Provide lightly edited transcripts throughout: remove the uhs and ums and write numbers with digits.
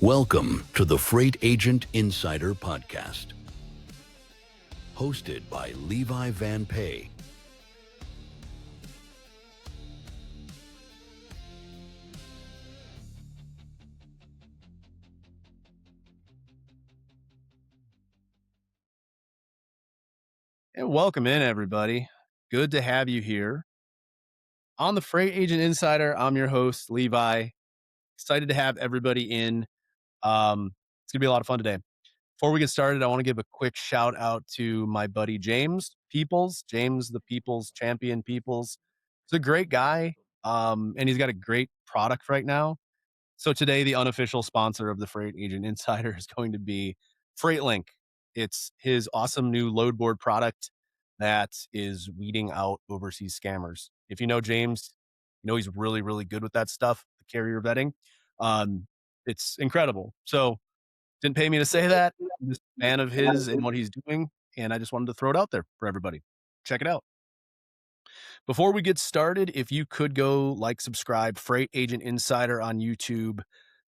Welcome to the Freight Agent Insider Podcast, hosted by Levi Van Pay. And welcome in, everybody. Good to have you here. On the Freight Agent Insider, I'm your host, Levi. Excited to have everybody in. It's going to be a lot of fun today. Before we get started, I want to give a quick shout out to my buddy James Peoples, James the Peoples Champion Peoples. He's a great guy, and he's got a great product right now. So today, the unofficial sponsor of the Freight Agent Insider is going to be FreightLink. It's his awesome new load board product that is weeding out overseas scammers. If you know James, you know he's really, really good with that stuff, the carrier vetting. It's incredible. So didn't pay me to say that. I'm just a fan of his and what he's doing, and I just wanted to throw it out there for everybody. Check it out. Before we get started, if you could go like, subscribe, Freight Agent Insider on YouTube,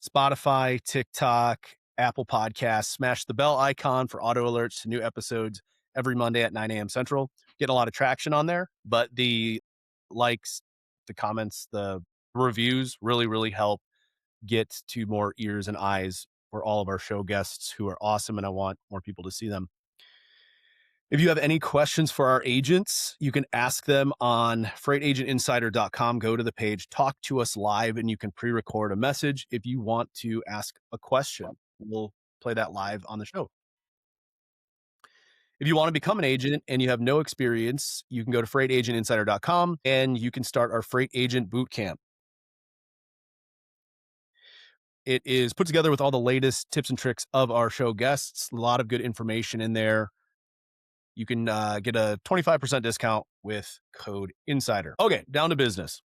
Spotify, TikTok, Apple Podcasts, smash the bell icon for auto alerts to new episodes every Monday at 9 a.m. Central. Getting a lot of traction on there, but the likes, the comments, the reviews really, really help get to more ears and eyes for all of our show guests who are awesome, and I want more people to see them. If you have any questions for our agents, you can ask them on freightagentinsider.com. Go to the page, talk to us live, and you can pre-record a message if you want to ask a question. We'll play that live on the show. If you want to become an agent and you have no experience, you can go to freightagentinsider.com and you can start our Freight Agent Bootcamp. It is put together with all the latest tips and tricks of our show guests. A lot of good information in there. You can get a 25% discount with code INSIDER. Okay, down to business.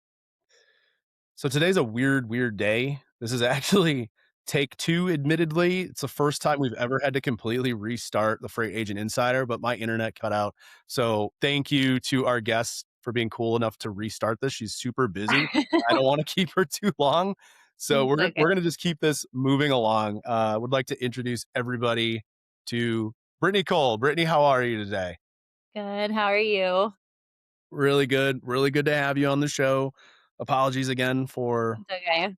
So today's a weird day. This is actually take two, admittedly. It's the first time we've ever had to completely restart the Freight Agent Insider, but my internet cut out. So thank you to our guest for being cool enough to restart this. She's super busy. I don't want to keep her too long. So we're going to just keep this moving along. I would like to introduce everybody to Brittany Cole. Brittany, how are you today? Good. How are you? Really good. Really good to have you on the show. Apologies again for Okay.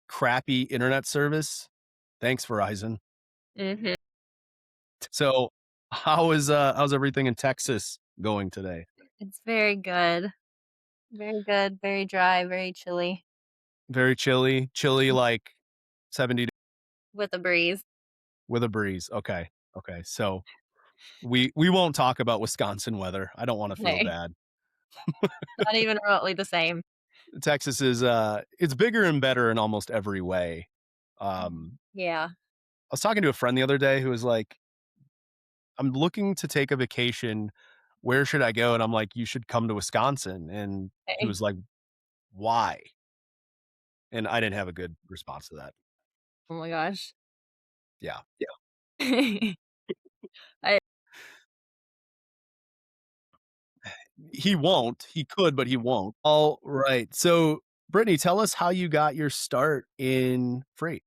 crappy internet service. Thanks, Verizon. Mm-hmm. So how's everything in Texas going today? It's very good. Very good. Very dry. Very chilly. Very chilly, like 70 with a breeze. with a breeze. Okay. So we won't talk about Wisconsin weather. I don't want to feel Okay. bad. Not even remotely the same. Texas is it's bigger and better in almost every way. Yeah. I was talking to a friend the other day who was like, I'm looking to take a vacation. Where should I go? And I'm like, you should come to Wisconsin. And he Okay. was like, why? And I didn't have a good response to that. Oh my gosh. Yeah. I He won't. He could, but he won't. All right. So, Brittany, tell us how you got your start in freight.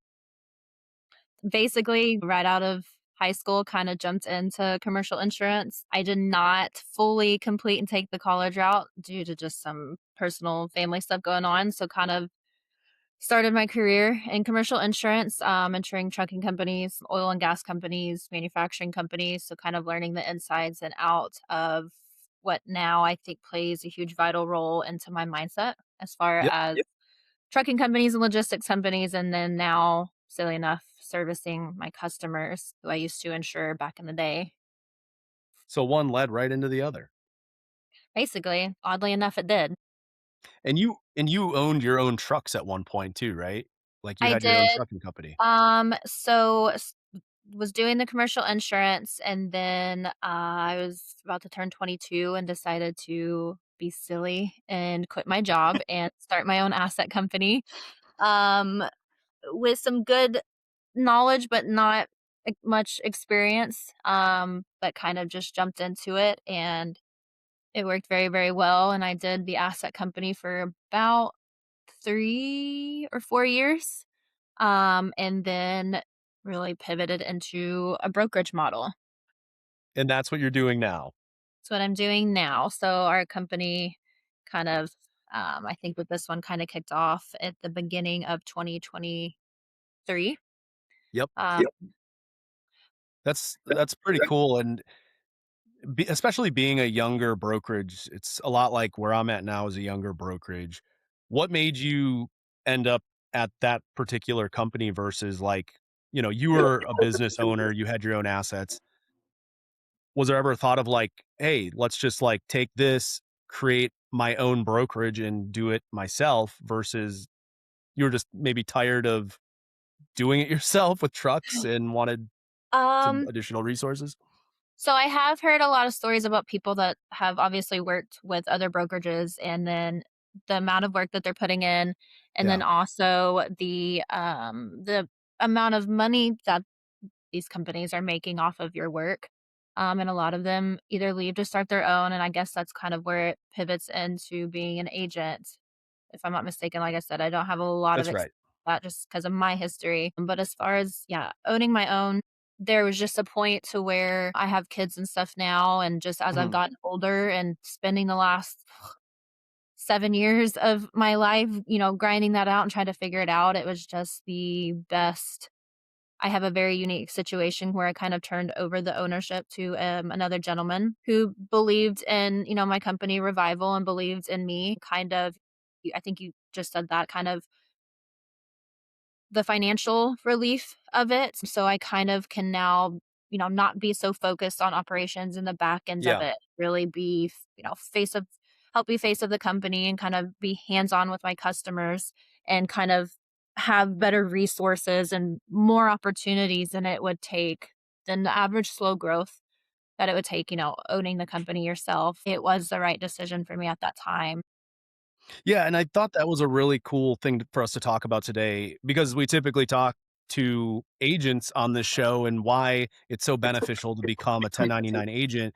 basically right out of high school kind of jumped into commercial insurance. I did not fully complete and take the college route due to just some personal family stuff going on. So kind of started my career in commercial insurance, insuring trucking companies, oil and gas companies, manufacturing companies. So, kind of learning the insides and outs of what now I think plays a huge vital role into my mindset as far Yep. as trucking companies and logistics companies. And then now, silly enough, servicing my customers who I used to insure back in the day. So one led right into the other. Basically, oddly enough, it did. And you owned your own trucks at one point too, right? Like you I had your own did. trucking company. Was doing the commercial insurance, and then I was about to turn 22 and decided to be silly and quit my job and start my own asset company, um, with some good knowledge, but not much experience. But kind of just jumped into it, and it worked very, very well. And I did the asset company for about 3 or 4 years. and then really pivoted into a brokerage model. And that's what you're doing now. That's what I'm doing now. So our company kind of, I think with this one kind of kicked off at the beginning of 2023. Yep. Yep. That's pretty cool. And especially being a younger brokerage, it's a lot like where I'm at now as a younger brokerage. What made you end up at that particular company versus like, you were a business owner, you had your own assets. Was there ever a thought of like, hey, let's just like take this, create my own brokerage and do it myself versus you were just maybe tired of doing it yourself with trucks and wanted some Um, additional resources? so I have heard a lot of stories about people that have obviously worked with other brokerages and then the amount of work that they're putting in and then Yeah, also the amount of money that these companies are making off of your work. And a lot of them either leave to start their own, and I guess that's kind of where it pivots into being an agent. If I'm not mistaken, like I said, I don't have a lot of that's right. that just because of my history. But as far as yeah, owning my own, there was just a point to where I have kids and stuff now, and just as I've Mhm. gotten older and spending the last 7 years of my life, grinding that out and trying to figure it out, it was just the best. I have a very unique situation where I kind of turned over the ownership to another gentleman who believed in, my company revival and believed in me. Kind of, I think you just said that kind of the financial relief of it. So I kind of can now, not be so focused on operations and the back end of Yeah. it, really be, help be face of the company and kind of be hands on with my customers and kind of have better resources and more opportunities than it would take than the average slow growth that it would take, owning the company yourself. It was the right decision for me at that time. Yeah, and I thought that was a really cool thing for us to talk about today because we typically talk to agents on this show and why it's so beneficial to become a 1099 agent.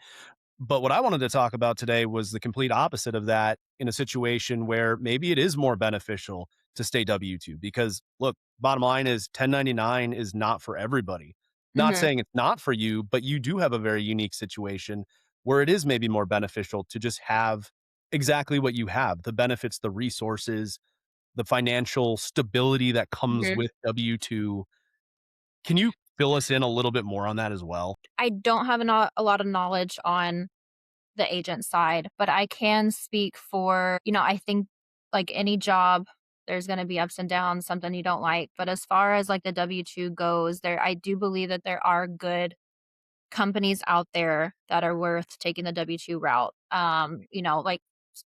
But what I wanted to talk about today was the complete opposite of that in a situation where maybe it is more beneficial to stay W 2 because look, bottom line is 1099 is not for everybody. Not Mhm. saying it's not for you, but you do have a very unique situation where it is maybe more beneficial to just have exactly what you have, the benefits, the resources, the financial stability that comes Mhm. with W 2. Can you fill us in a little bit more on that as well? I don't have a lot of knowledge on the agent side, but I can speak for, I think like any job, there's going to be ups and downs, something you don't like. But as far as like the W-2 goes, I do believe that there are good companies out there that are worth taking the W-2 route. Like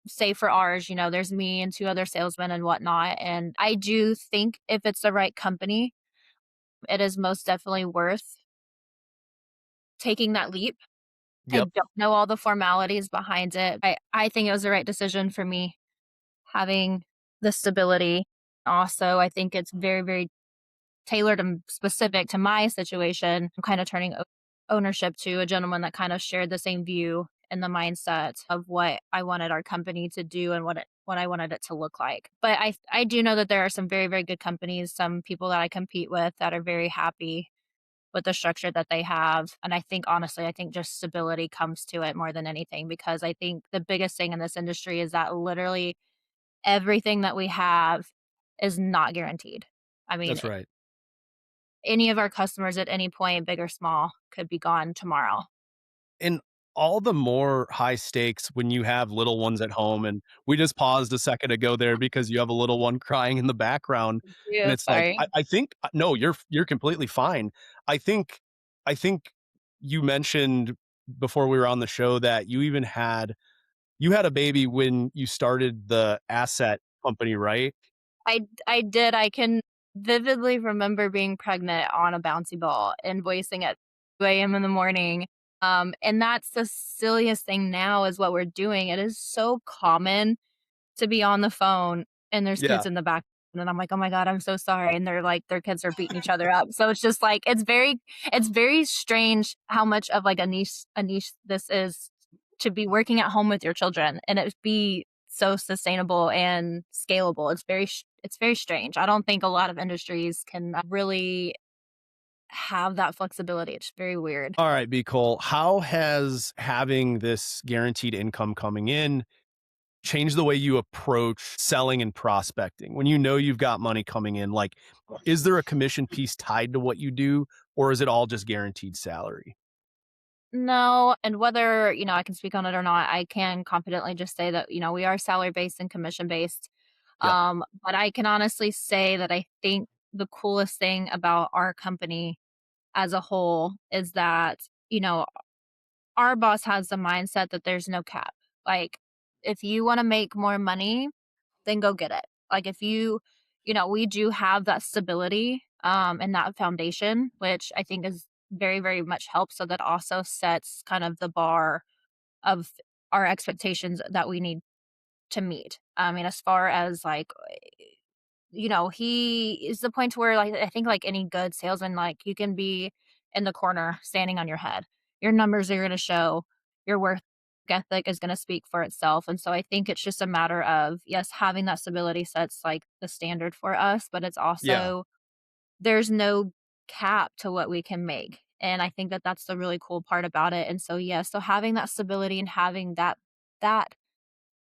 say for ours, there's me and two other salesmen and whatnot. And I do think if it's the right company, it is most definitely worth taking that leap. I Yep. don't know all the formalities behind it. I think it was the right decision for me having the stability. Also, I think it's very, very tailored and specific to my situation. I'm kind of turning ownership to a gentleman that kind of shared the same view and the mindset of what I wanted our company to do and what I wanted it to look like. But I do know that there are some very, very good companies, some people that I compete with that are very happy with the structure that they have. And I think honestly, I think just stability comes to it more than anything because I think the biggest thing in this industry is that literally everything that we have is not guaranteed. I mean, That's right. any of our customers at any point, big or small, could be gone tomorrow. And all the more high stakes when you have little ones at home, and we just paused a second ago there because you have a little one crying in the background, and Yeah, it's like, sorry. I think no, you're completely fine. I think you mentioned before we were on the show that you had a baby when you started the asset company, right? I did. I can vividly remember being pregnant on a bouncy ball and voicing at 2 a.m. in the morning. And that's the silliest thing now is what we're doing. It is so common to be on the phone and there's Yeah, kids in the back and I'm like, "Oh my god, I'm so sorry." And they're like their kids are beating each other up. So it's just like it's very strange how much of like a niche this is to be working at home with your children and it be so sustainable and scalable. It's very strange. I don't think a lot of industries can really have that flexibility. It's very weird. All right, B. Cole, how has having this guaranteed income coming in changed the way you approach selling and prospecting? When you know you've got money coming in, like, is there a commission piece tied to what you do, or is it all just guaranteed salary? No, and whether, I can speak on it or not, I can confidently just say that, we are salary based and commission based. Yep. But I can honestly say that I think the coolest thing about our company as a whole is that, our boss has the mindset that there's no cap. Like, if you want to make more money, then go get it. Like, if we do have that stability and that foundation, which I think is very, very much helps. So that also sets kind of the bar of our expectations that we need to meet. I mean, as far as like, he is the point where like I think like any good salesman, like you can be in the corner standing on your head. Your numbers are going to show, your work ethic is going to speak for itself. And so I think it's just a matter of, yes, having that stability sets like the standard for us, but it's Yeah. also, there's no cap to what we can make. And I think that that's the really cool part about it. And so, yeah, so having that stability and having that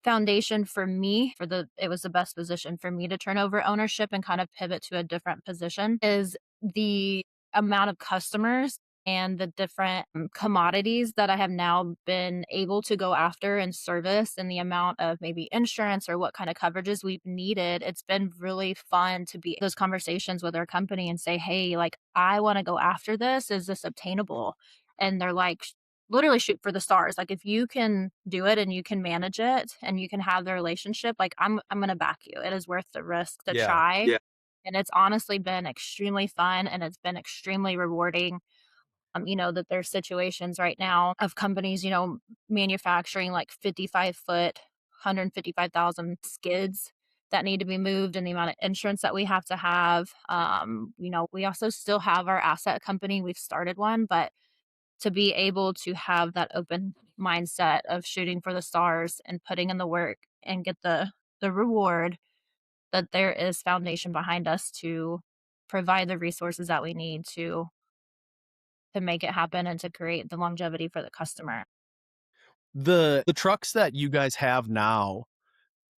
foundation for me it was the best position for me to turn over ownership and kind of pivot to a different position is the amount of customers and the different commodities that I have now been able to go after and service, and the amount of maybe insurance or what kind of coverages we've needed. It's been really fun to be those conversations with our company and say, hey, like, I want to go after this. Is this obtainable? And they're like, literally shoot for the stars. Like, if you can do it and you can manage it and you can have the relationship, like, I'm gonna back you. It is worth the risk to Yeah. try. Yeah. And it's honestly been extremely fun and it's been extremely rewarding. That there's situations right now of companies, manufacturing like 55-foot, 155,000 skids that need to be moved, and the amount of insurance that we have to have. We also still have our asset company. We've started one, but to be able to have that open mindset of shooting for the stars and putting in the work and get the reward, that there is foundation behind us to provide the resources that we need to make it happen and to create the longevity for the customer. The trucks that you guys have now,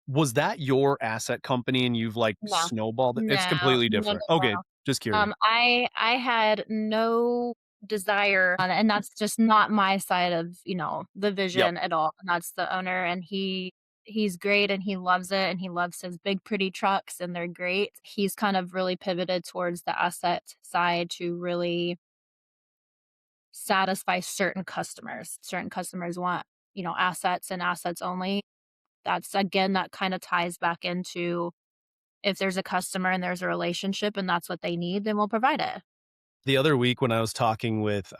was that your asset company and you've, like, No. snowballed it? It's No, completely no, no, different. Okay, no. just curious. I had no desire and that's just not my side of, the Yep. vision at all. And that's the owner, and he's great and he loves it and he loves his big pretty trucks and they're great. He's kind of really pivoted towards the asset side to really satisfy certain customers. Certain customers want, assets and assets only. That's again, that kind of ties back into, if there's a customer and there's a relationship and that's what they need, then we'll provide it. The other week when I was talking with,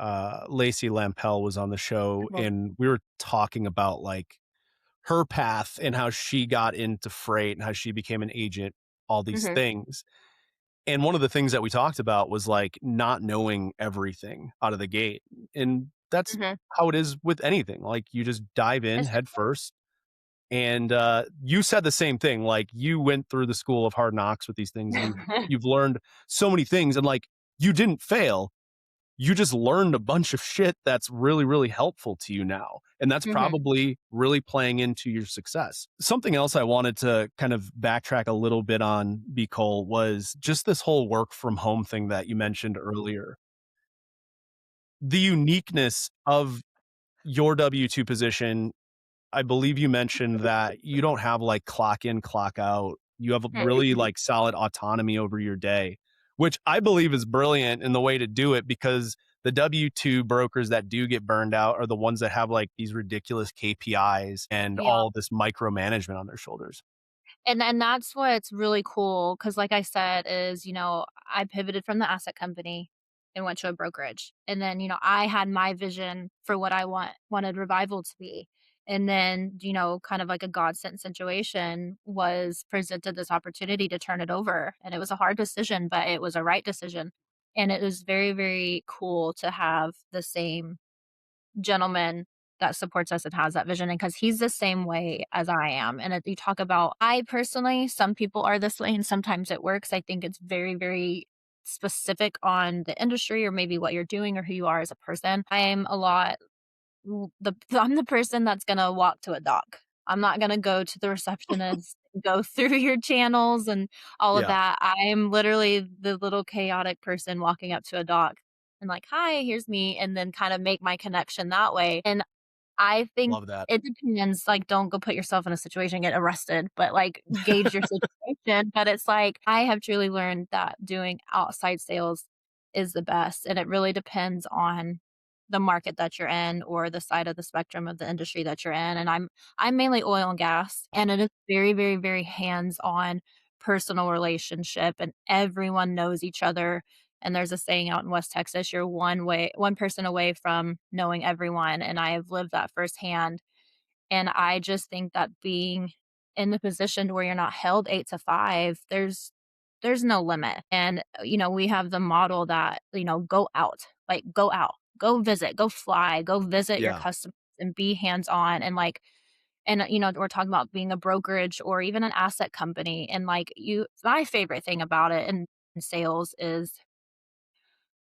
Lacey Lampel was on the show, Well, and we were talking about, like, her path and how she got into freight and how she became an agent, all these mhm, things. And one of the things that we talked about was, like, not knowing everything out of the gate, and that's mhm. how it is with anything. Like, you just dive in It's head first. And, you said the same thing, like, you went through the school of hard knocks with these things, and you've learned so many things, and, like, you didn't fail, you just learned a bunch of shit that's really, really helpful to you now, and that's Mhm, probably really playing into your success. Something else I wanted to kind of backtrack a little bit on, B. Cole, was just this whole work from home thing that you mentioned earlier. The uniqueness of your W-2 position, I believe you mentioned that you don't have, like, clock in, clock out. You have a mhm. really, like, solid autonomy over your day, which I believe is brilliant in the way to do it, because the W-2 brokers that do get burned out are the ones that have, like, these ridiculous KPIs and Yeah. all this micromanagement on their shoulders. And that's what's really cool because, like I said, is, I pivoted from the asset company and went to a brokerage. And then, I had my vision for what I wanted Revival to be. And then, kind of like a God sent situation was presented this opportunity to turn it over. And it was a hard decision, but it was a right decision. And it was very, very cool to have the same gentleman that supports us and has that vision, and because he's the same way as I am. And you talk about, I personally, some people are this way and sometimes it works. I think it's very, very specific on the industry or maybe what you're doing or who you are as a person. I am a lot I'm the person that's gonna walk to a dock. I'm not gonna go to the receptionist, go through your channels and all of Yeah. that. I am literally the little chaotic person walking up to a dock and like, "Hi, here's me," and then kind of make my connection that way. And I think Love that. it depends, like, don't go put yourself in a situation, get arrested, but, like, gauge your situation. But it's like, I have truly learned that doing outside sales is the best, and it really depends on the market that you're in or the side of the spectrum of the industry that you're in. And I'm mainly oil and gas, and it is very, very, very hands-on personal relationship, and everyone knows each other. And there's a saying out in West Texas, you're one person away from knowing everyone. And I have lived that firsthand. And I just think that being in the position where you're not held 8 to 5, there's no limit. And we have the model that, go out, like go out, go visit, go fly, go visit your Yeah. customers and be hands on. And like, and we're talking about being a brokerage or even an asset company. And like my favorite thing about it in sales is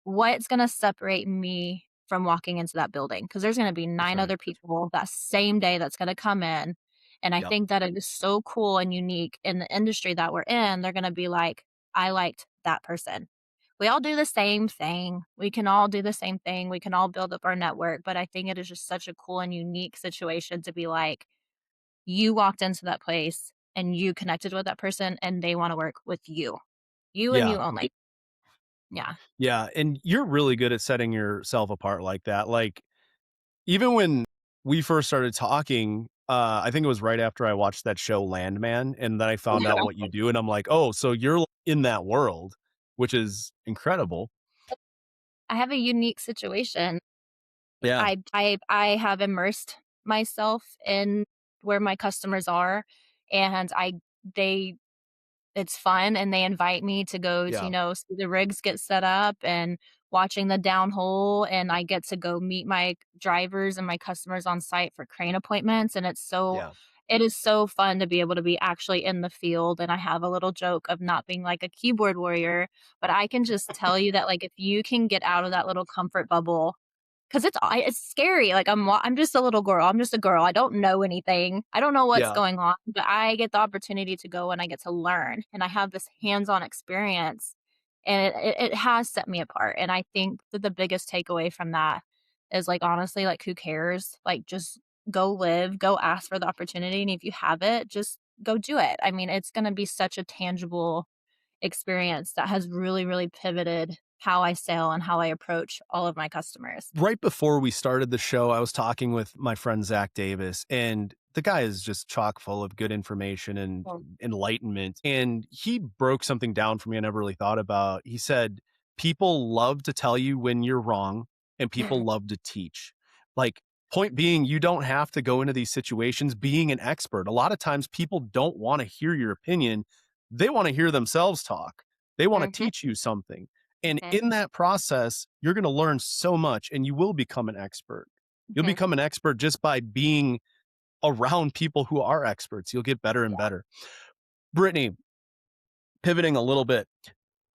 what's gonna separate me from walking into that building? Because there's gonna be That's 9 right. other people that same day that's gonna come in, and I Yep. think that it is so cool and unique in the industry that we're in. They're gonna be like, "I liked that person." We all do the same thing. We can all do the same thing. We can all build up our network, but I think it is just such a cool and unique situation to be like, you walked into that place and you connected with that person and they wanna work with you. You and Yeah. you only. Yeah. Yeah. And you're really good at setting yourself apart like that. Like, even when we first started talking, I think it was right after I watched that show Landman, and then I found out what you do, and I'm like, "Oh, so you're in that world," which is incredible. I have a unique situation. Yeah. I have immersed myself in where my customers are, and they it's fun, and they invite me to go to, Yeah. see the rigs get set up and watching the downhole, and I get to go meet my drivers and my customers on site for crane appointments, and Yeah. it is so fun to be able to be actually in the field. And I have a little joke of not being like a keyboard warrior, but I can just tell you that, like, if you can get out of that little comfort bubble 'cause it's scary, like, I'm just a little girl, I'm just a girl, I don't know anything, I don't know what's Yeah. going on, but I get the opportunity to go and I get to learn, and I have this hands-on experience, and it has set me apart. And I think that the biggest takeaway from that is, like, honestly, like, who cares? Like, just go live, go ask for the opportunity, and if you have it, just go do it. I mean, it's gonna be such a tangible experience that has really, really pivoted how I sell and how I approach all of my customers. Right before we started the show, I was talking with my friend Zach Davis, and the guy is just chock full of good information and Well, enlightenment. And he broke something down for me I never really thought about. He said, "People love to tell you when you're wrong, and people love to teach." Like, point being, you don't have to go into these situations being an expert. A lot of times, people don't want to hear your opinion, they want to hear themselves talk, they want to Mhm, teach you something. And mhm, in that process, you're going to learn so much and you will become an expert. You'll mhm. become an expert just by being around people who are experts. You'll get better and Yeah, better. Brittany, pivoting a little bit,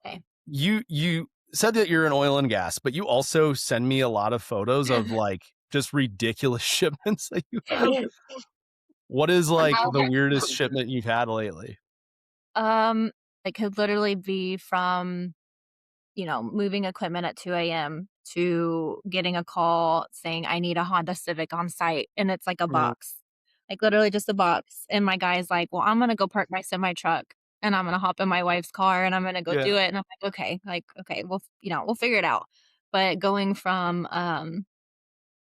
okay. you said that you're in oil and gas, but you also send me a lot of photos of like just ridiculous shipments that you have. What is like the weirdest shipment you've had lately? Um, it could literally be from, moving equipment at 2 a.m. to getting a call saying, "I need a Honda Civic on site," and it's like a Mm, box, like, literally just a box, and my guy's like, "Well, I'm gonna go park my semi truck, and I'm gonna hop in my wife's car, and I'm gonna go yeah. do it," and I'm like, "Okay," like, "Okay, we'll figure it out." But going from,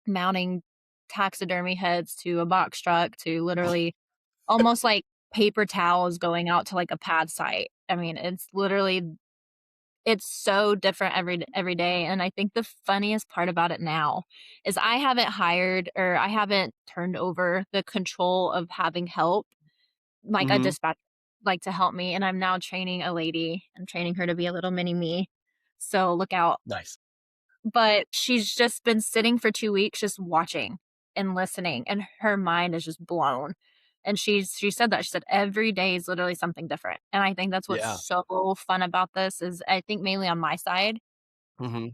mounting taxidermy heads to a box truck to literally almost like paper towels going out to, like, a pad site. I mean, it's so different every day. And I think the funniest part about it now is I haven't hired or I haven't turned over the control of having help, like a Hmm. dispatcher, like, to help me, and I'm now training a lady. I'm training her to be a little mini me, so look out. Nice. But she's just been sitting for 2 weeks just watching. and listening, and her mind is just blown. And she said that. She said, "Every day is literally something different." And I think that's what's Yeah. so fun about this is I think mainly on my side Hmm.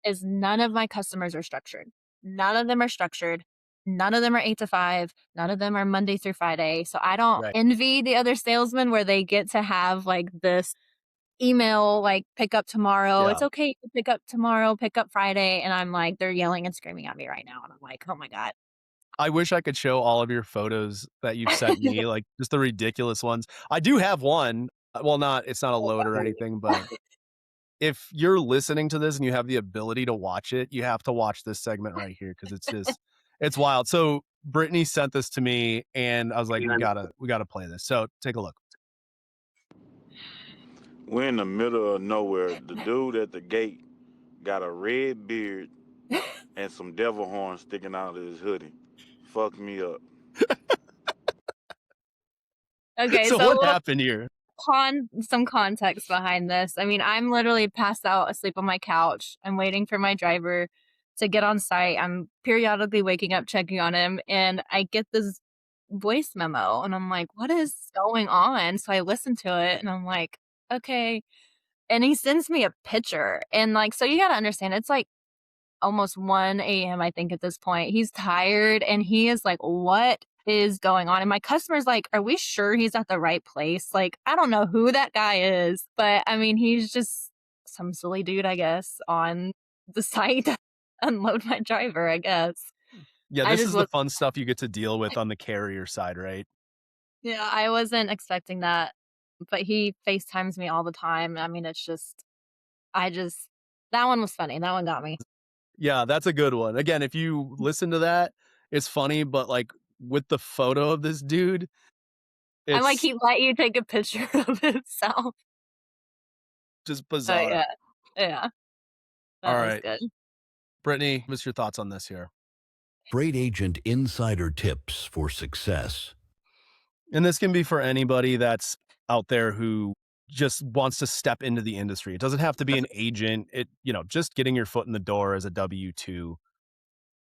is none of my customers are structured. None of them are structured. None of them are 8 to 5. None of them are Monday through Friday. So I don't Right. envy the other salesmen where they get to have like this email, like pick up tomorrow. Yeah. It's okay to pick up tomorrow, pick up Friday. And I'm like, they're yelling and screaming at me right now. And I'm like, oh my God. I wish I could show all of your photos that you've sent me, like just the ridiculous ones. I do have one. Well, it's not a load or anything, but if you're listening to this and you have the ability to watch it, you have to watch this segment right here because it's wild. So Brittany sent this to me and I was like, we gotta play this. So take a look. We're in the middle of nowhere. The dude at the gate got a red beard and some devil horns sticking out of his hoodie. Fuck me up. Okay, So so what happened here? some context behind this. I mean, I'm literally passed out asleep on my couch. I'm waiting for my driver to get on site. I'm periodically waking up, checking on him, and I get this voice memo, and I'm like, "What is going on?" So I listen to it, and I'm like, "Okay." And he sends me a picture, and like, so you gotta understand, it's like almost 1 AM, I think, at this point. He's tired and he is like, "What is going on?" And my customer's like, "Are we sure he's at the right place?" Like, I don't know who that guy is, but I mean, he's just some silly dude, I guess, on the site to unload my driver, I guess. Yeah, I this just is the was fun stuff you get to deal with on the carrier side, right? yeah, I wasn't expecting that, but he FaceTimes me all the time. I mean, it's just I just that one was funny. That one got me. Yeah, that's a good one. Again, if you listen to that, it's funny, but like with the photo of this dude, I'm like, it's he let you take a picture of himself. just But bizarre. yeah. Yeah. All That was right, good. Brittany, what's your thoughts on this here? Freight Agent Insider Tips for Success. And this can be for anybody that's out there who just wants to step into the industry. It doesn't have to be an agent. Just getting your foot in the door as a W-2.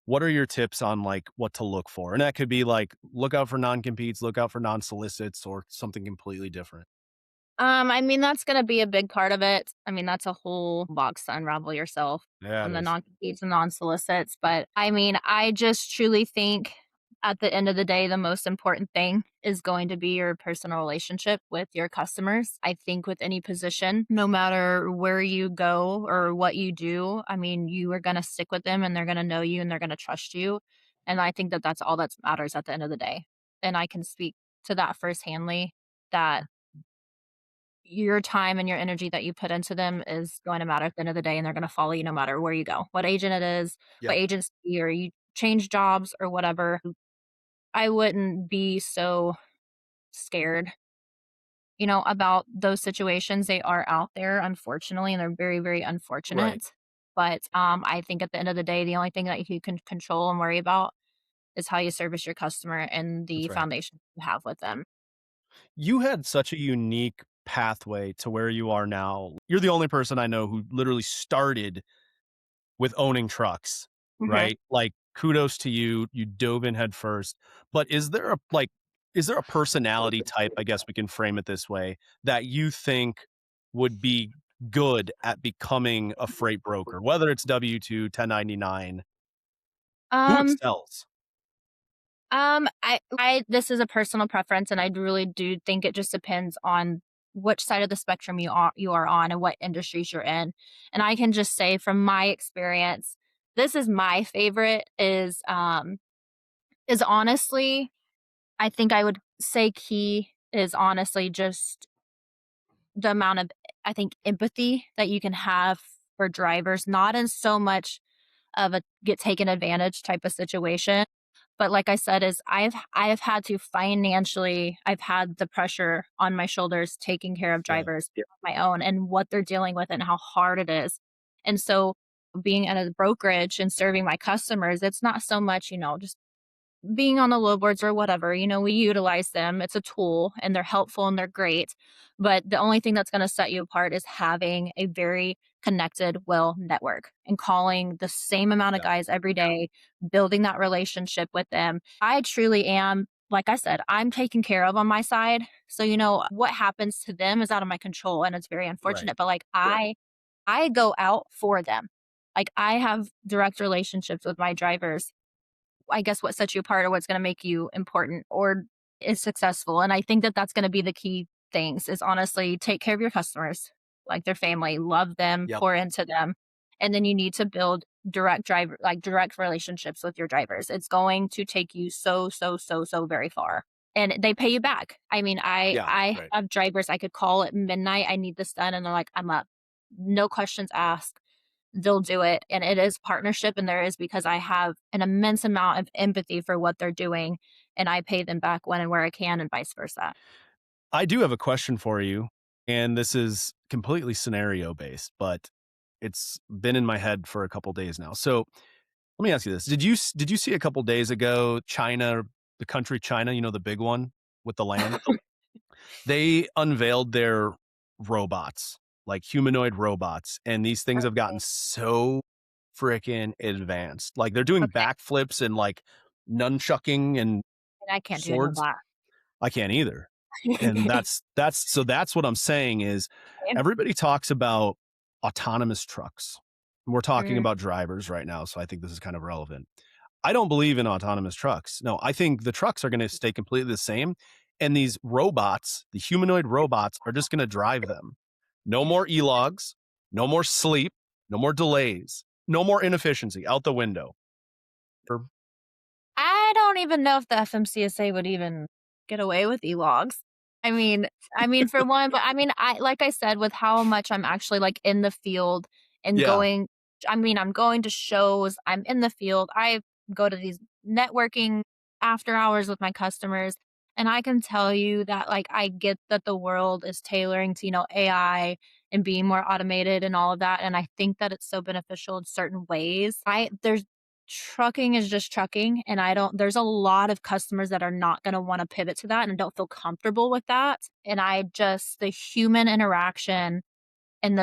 What are your tips on like what to look for? And that could be like look out for non-competes, look out for non-solicits, or something completely different. I mean, that's gonna be a big part of it. I mean, that's a whole box to unravel yourself Yeah, on it the is. non-competes and non-solicits, but, I mean, I just truly think at the end of the day, the most important thing is going to be your personal relationship with your customers. I think with any position, no matter where you go or what you do, I mean, you are gonna stick with them, and they're gonna know you, and they're gonna trust you, and I think that that's all that matters at the end of the day, and I can speak to that first-handly, that your time and your energy that you put into them is going to matter at the end of the day, and they're going to follow you no matter where you go, what agent it is, what Yep. agency, or you change jobs or whatever. I wouldn't be so scared, about those situations. They are out there, unfortunately, and they're very, very Right. unfortunate. But I think at the end of the day, the only thing that you can control and worry about is how you service your customer and the That's right. foundation you have with them. You had such a unique pathway to where you are now. You're the only person I know who literally started with owning trucks, Mhm. right? Like kudos to you. You dove in head first. But is there a personality type, I guess we can frame it this way, that you think would be good at becoming a freight broker, whether it's W-2, 1099, who Um, excels? I this is a personal preference, and I really do think it just depends on which side of the spectrum you are on and what industries you're in. And I can just say from my experience, this is my favorite is honestly, I think I would say key is honestly just the amount of I think empathy that you can have for drivers, not in so much of a get taken advantage type of situation. But like I said, is I've had to financially I've had the pressure on my shoulders taking care of Yeah. drivers on my own and what they're dealing with and how hard it is. And so being at a brokerage and serving my customers, it's not so much, just being on the low boards or whatever, we utilize them. It's a tool and they're helpful and they're great. But the only thing that's going to set you apart is having a very connected will network, and calling the same amount of guys every day, building that relationship with them. I truly am, like I said, I'm taken care of on my side. So, what happens to them is out of my control and it's very unfortunate. But like I go out for them. Like I have direct relationships with my drivers. I guess what sets you apart or what's going to make you important or is successful. And I think that that's going to be the key things is honestly take care of your customers, like their family, love them, Yep. pour into them. And then you need to build direct relationships with your drivers. It's going to take you so very far. And they pay you back. I mean, I Right. have drivers I could call at midnight. I need this done. And they're like, I'm up. No questions asked, they'll do it. And it is partnership. And there is because I have an immense amount of empathy for what they're doing. And I pay them back when and where I can and vice versa. I do have a question for you. And this is completely scenario based, but it's been in my head for a couple days now. So let me ask you this. Did you see a couple days ago, China, the country China, the big one with the land? They unveiled their robots, like humanoid robots, and these things have gotten so freaking advanced. Like they're doing Okay. backflips and like nunchucking and And I can't do any of swords. I can't either. And that. that's what I'm saying is everybody talks about autonomous trucks. We're talking Mm. about drivers right now, so I think this is kind of relevant. I don't believe in autonomous trucks. No, I think the trucks are going to stay completely the same. And these robots, the humanoid robots, are just going to drive them. No more e-logs, no more sleep, no more delays, no more inefficiency out the window. I don't even know if the FMCSA would even get away with e-logs. I mean, for one, but I mean, like I said, with how much I'm actually like in the field and Yeah. I'm going to shows, I'm in the field. I go to these networking after hours with my customers. And I can tell you that like I get that the world is tailoring to, AI and being more automated and all of that. And I think that it's so beneficial in certain ways. There's trucking is just trucking, and there's a lot of customers that are not going to want to pivot to that and don't feel comfortable with that. And the human interaction and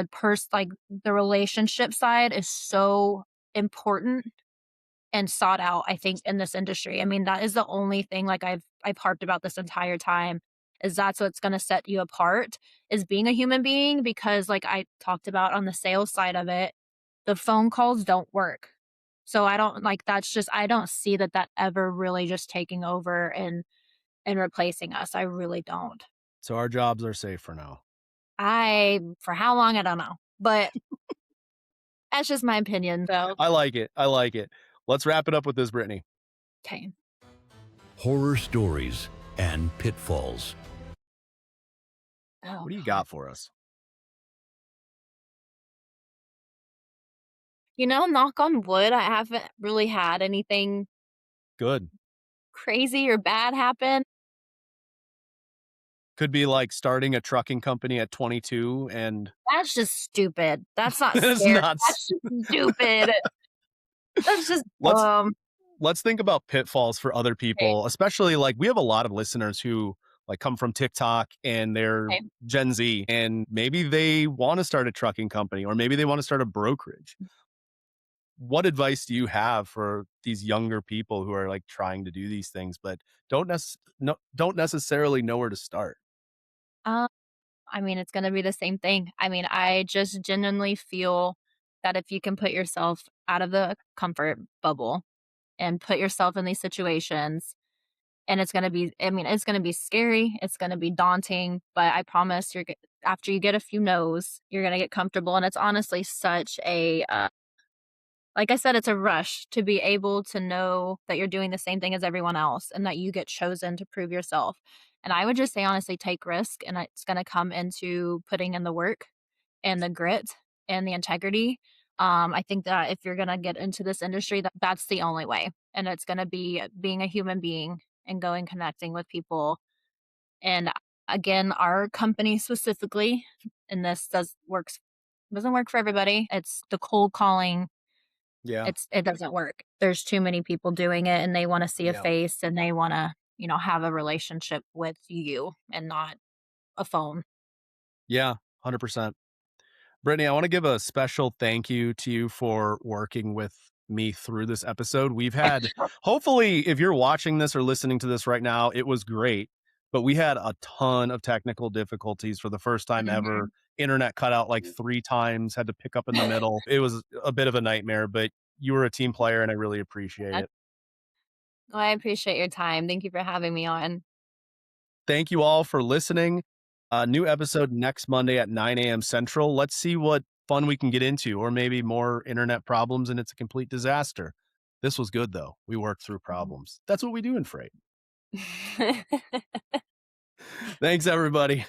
like the relationship side is so important and sought out, I think, in this industry. I mean, that is the only thing like I've harped about this entire time is that's what's going to set you apart is being a human being, because like I talked about on the sales side of it, the phone calls don't work. So I don't like that's just I don't see that ever really just taking over and replacing us. I really don't. So our jobs are safe for now. For how long I don't know. But that's just my opinion though. I like it. Let's wrap it up with this, Brittany. Okay. Horror stories and pitfalls. Oh, What do you got for us? knock on wood, I haven't really had anything Good. crazy or bad happen. Could be like starting a trucking company at 22 and That's just stupid. That's not That's scary. not That's just stupid. That's just Let's dumb. let's think about pitfalls for other Okay. people, especially like we have a lot of listeners who like come from TikTok and they're Okay. Gen Z and maybe they want to start a trucking company or maybe they want to start a brokerage. What advice do you have for these younger people who are like trying to do these things but don't necessarily know where to start? Um, I mean, it's gonna be the same thing. I mean, I just genuinely feel that if you can put yourself out of the comfort bubble and put yourself in these situations, and it's gonna be scary, it's gonna be daunting, but I promise after you get a few no's, you're gonna get comfortable, and it's honestly such a, like I said, it's a rush to be able to know that you're doing the same thing as everyone else and that you get chosen to prove yourself. And I would just say, honestly, take risk. And it's going to come into putting in the work and the grit and the integrity. I think that if you're going to get into this industry, that's the only way. And it's going to be being a human being and going connecting with people. And again, our company specifically, and this doesn't work for everybody. It's the cold calling. Yeah. It doesn't work. There's too many people doing it and they wanna see a Yeah. face and they wanna, have a relationship with you and not a phone. Yeah, 100%. Brittany, I want to give a special thank you to you for working with me through this episode. We've had, hopefully, if you're watching this or listening to this right now, it was great, but we had a ton of technical difficulties for the first time ever. Internet cut out like 3 times, had to pick up in the middle. It was a bit of a nightmare, but you were a team player and I really appreciate it. Well, I appreciate your time. Thank you for having me on. Thank you all for listening. New episode next Monday at 9 a.m. Central. Let's see what fun we can get into, or maybe more internet problems and it's a complete disaster. This was good, though. We worked through problems. That's what we do in freight. Thanks, everybody.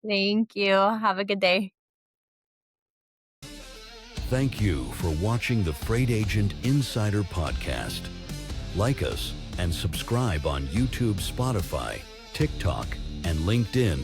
Thank you. Have a good day. Thank you for watching the Freight Agent Insider Podcast. Like us and subscribe on YouTube, Spotify, TikTok, and LinkedIn.